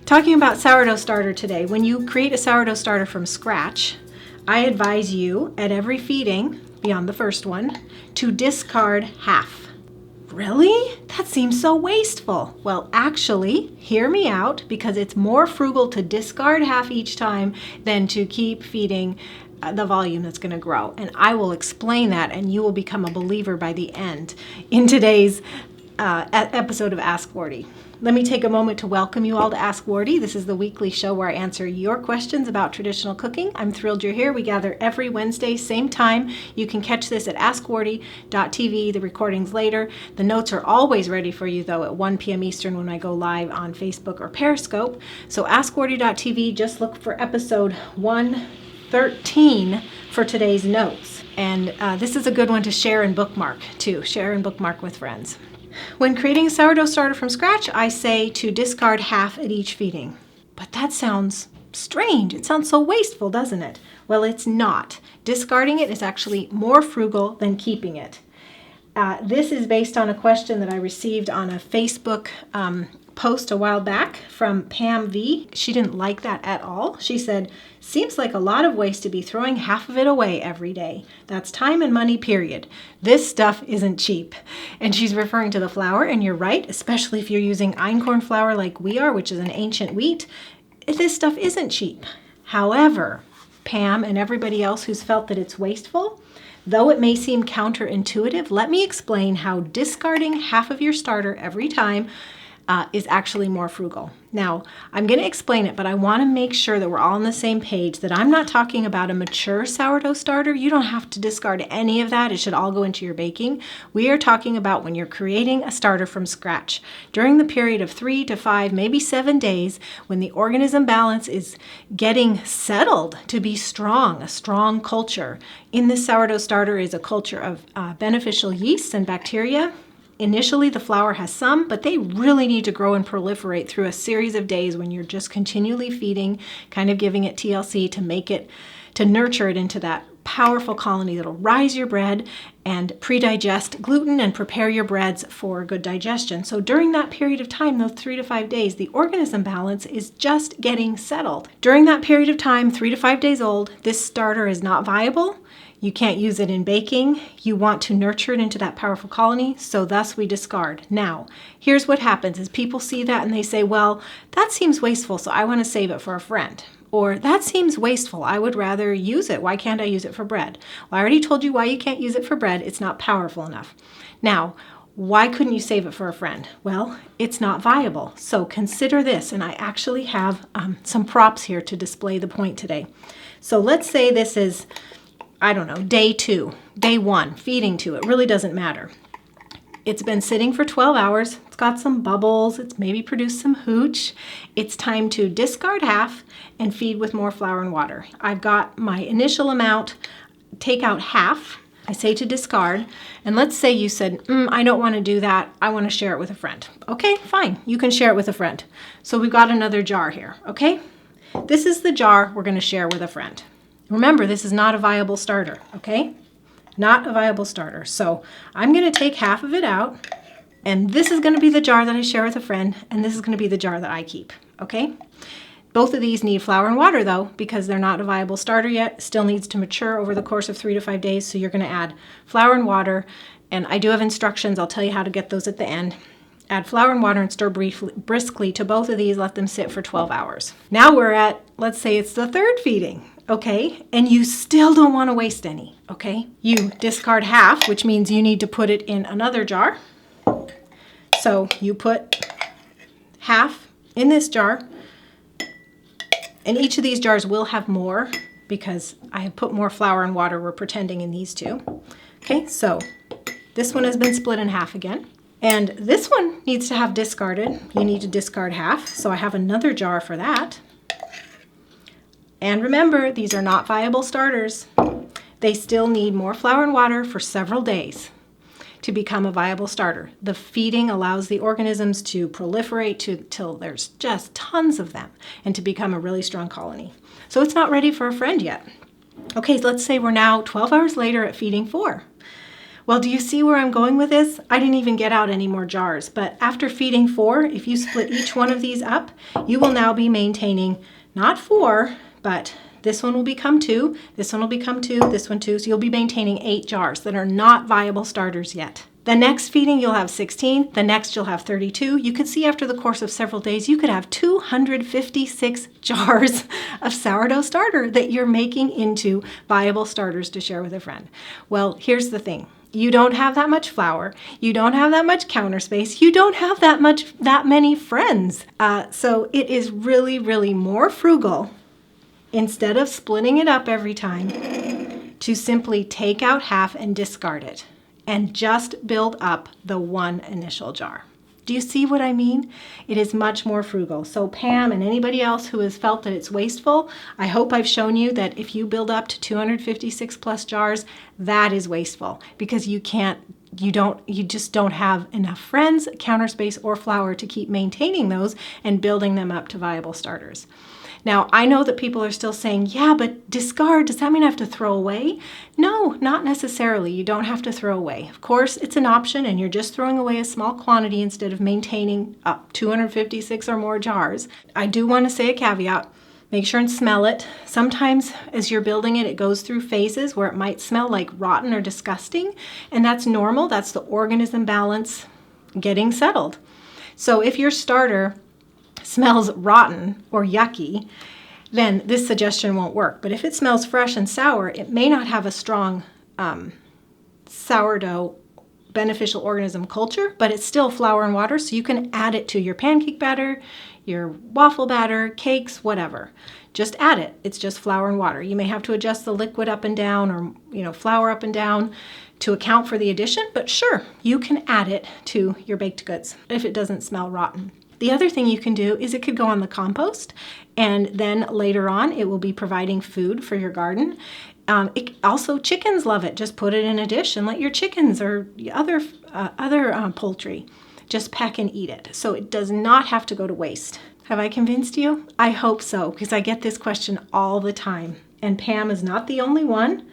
Talking about sourdough starter today, when you create a sourdough starter from scratch, I advise you at every feeding, beyond the first one, to discard half. Really? That seems so wasteful. Well, actually, hear me out, because it's more frugal to discard half each time than to keep feeding the volume that's going to grow. And I will explain that, and you will become a believer by the end in today's episode of Ask Wardee. Let me take a moment to welcome you all to Ask Wardee. This is the weekly show where I answer your questions about traditional cooking. I'm thrilled you're here. We gather every Wednesday, same time. You can catch this at askwardee.tv, the recordings later. The notes are always ready for you, though, at 1 p.m. Eastern when I go live on Facebook or Periscope. So askwardee.tv, just look for episode 113 for today's notes. And this is a good one to share and bookmark, too. Share and bookmark with friends. When creating a sourdough starter from scratch, I say to discard half at each feeding. But that sounds strange. It sounds so wasteful, doesn't it? Well, it's not. Discarding it is actually more frugal than keeping it. This is based on a question that I received on a Facebook post a while back from Pam V. She didn't like that at all. She said, "Seems like a lot of waste to be throwing half of it away every day. That's time and money, period. This stuff isn't cheap." And she's referring to the flour, and you're right, especially if you're using einkorn flour like we are, which is an ancient wheat. This stuff isn't cheap. However, Pam and everybody else who's felt that it's wasteful, though it may seem counterintuitive, let me explain how discarding half of your starter every time is actually more frugal. Now, I'm going to explain it, but I want to make sure that we're all on the same page, that I'm not talking about a mature sourdough starter. You don't have to discard any of that. It should all go into your baking. We are talking about when you're creating a starter from scratch. During the period of 3 to 5, maybe 7 days, when the organism balance is getting settled to be strong, a strong culture. In this sourdough starter is a culture of beneficial yeasts and bacteria. Initially, the flour has some, but they really need to grow and proliferate through a series of days when you're just continually feeding, kind of giving it TLC to nurture it into that powerful colony that'll rise your bread and pre-digest gluten and prepare your breads for good digestion. So during that period of time, those 3 to 5 days, the organism balance is just getting settled. During that period of time, 3 to 5 days old, this starter is not viable. You can't use it in baking. You want to nurture it into that powerful colony, so thus we discard. Now, here's what happens is people see that and they say, well, that seems wasteful, so I want to save it for a friend. Or that seems wasteful, I would rather use it. Why can't I use it for bread? Well, I already told you why you can't use it for bread. It's not powerful enough. Now, why couldn't you save it for a friend? Well, it's not viable. So consider this, and I actually have some props here to display the point today. So let's say this is, I don't know, day 2, day 1, feeding to it. Really doesn't matter. It's been sitting for 12 hours. It's got some bubbles. It's maybe produced some hooch. It's time to discard half and feed with more flour and water. I've got my initial amount, take out half. I say to discard. And let's say you said, I don't want to do that. I want to share it with a friend. Okay, fine. You can share it with a friend. So we've got another jar here, okay? This is the jar we're going to share with a friend. Remember, this is not a viable starter, okay? Not a viable starter. So I'm going to take half of it out, and this is going to be the jar that I share with a friend, and this is going to be the jar that I keep, okay? Both of these need flour and water, though, because they're not a viable starter yet. Still needs to mature over the course of 3 to 5 days, so you're going to add flour and water, and I do have instructions. I'll tell you how to get those at the end. Add flour and water and stir briskly to both of these. Let them sit for 12 hours. Now we're at, let's say it's the 3rd feeding. Okay, and you still don't want to waste any, okay? You discard half, which means you need to put it in another jar. So you put half in this jar, and each of these jars will have more because I have put more flour and water, we're pretending, in these two. Okay, so this one has been split in half again. And this one needs to have discarded. You need to discard half, so I have another jar for that. And remember, these are not viable starters. They still need more flour and water for several days to become a viable starter. The feeding allows the organisms to proliferate till there's just tons of them and to become a really strong colony. So it's not ready for a friend yet. Okay, so let's say we're now 12 hours later at feeding 4. Well, do you see where I'm going with this? I didn't even get out any more jars, but after feeding 4, if you split each one of these up, you will now be maintaining not 4, but this one will become 2, this one will become 2, this one 2, so you'll be maintaining 8 jars that are not viable starters yet. The next feeding you'll have 16, the next you'll have 32. You could see after the course of several days, you could have 256 jars of sourdough starter that you're making into viable starters to share with a friend. Well, here's the thing. You don't have that much flour. You don't have that much counter space. You don't have that many friends. So it is really, really more frugal, instead of splitting it up every time, to simply take out half and discard it and just build up the one initial jar. Do you see what I mean? It is much more frugal. So Pam and anybody else who has felt that it's wasteful, I hope I've shown you that if you build up to 256 plus jars, that is wasteful, because you just don't have enough friends, counter space, or flour to keep maintaining those and building them up to viable starters. Now, I know that people are still saying, yeah, but discard, does that mean I have to throw away? No, not necessarily. You don't have to throw away. Of course, it's an option, and you're just throwing away a small quantity instead of maintaining up 256 or more jars. I do want to say a caveat. Make sure and smell it. Sometimes as you're building it, it goes through phases where it might smell like rotten or disgusting, and that's normal. That's the organism balance getting settled. So if your starter smells rotten or yucky, then this suggestion won't work. But if it smells fresh and sour, it may not have a strong sourdough beneficial organism culture, but it's still flour and water, so you can add it to your pancake batter, your waffle batter, cakes, whatever. Just add it. It's just flour and water. You may have to adjust the liquid up and down, or flour up and down to account for the addition, but sure, you can add it to your baked goods if it doesn't smell rotten. The other thing you can do is it could go on the compost, and then later on it will be providing food for your garden. Also, chickens love it. Just put it in a dish and let your chickens or other poultry just peck and eat it. So it does not have to go to waste. Have I convinced you? I hope so, because I get this question all the time. And Pam is not the only one.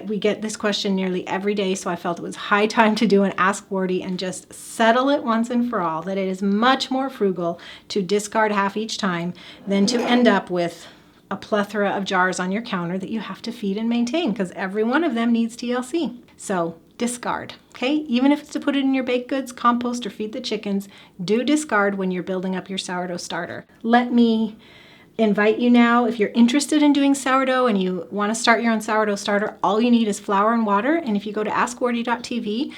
We get this question nearly every day, so I felt it was high time to do an Ask Wardee and just settle it once and for all, that it is much more frugal to discard half each time than to end up with a plethora of jars on your counter that you have to feed and maintain, because every one of them needs TLC. So discard, okay? Even if it's to put it in your baked goods, compost, or feed the chickens, do discard when you're building up your sourdough starter. Let me invite you now, if you're interested in doing sourdough and you want to start your own sourdough starter, all you need is flour and water. And if you go to askwardee.tv,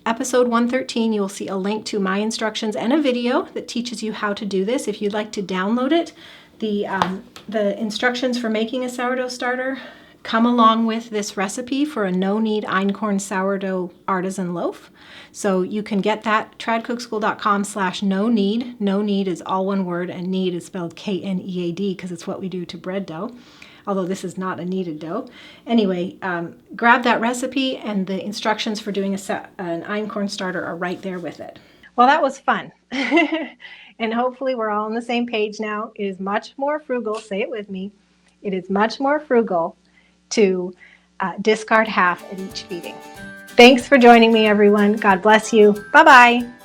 episode 113, you will see a link to my instructions and a video that teaches you how to do this. If you'd like to download it, the instructions for making a sourdough starter come along with this recipe for a no-knead einkorn sourdough artisan loaf. So you can get that, tradcookschool.com/no-knead. No-knead is all one word, and knead is spelled K-N-E-A-D because it's what we do to bread dough, although this is not a kneaded dough. Anyway, grab that recipe, and the instructions for doing an einkorn starter are right there with it. Well, that was fun. And hopefully we're all on the same page now. It is much more frugal, say it with me, it is much more frugal to discard half at each feeding. Thanks for joining me, everyone. God bless you. Bye-bye.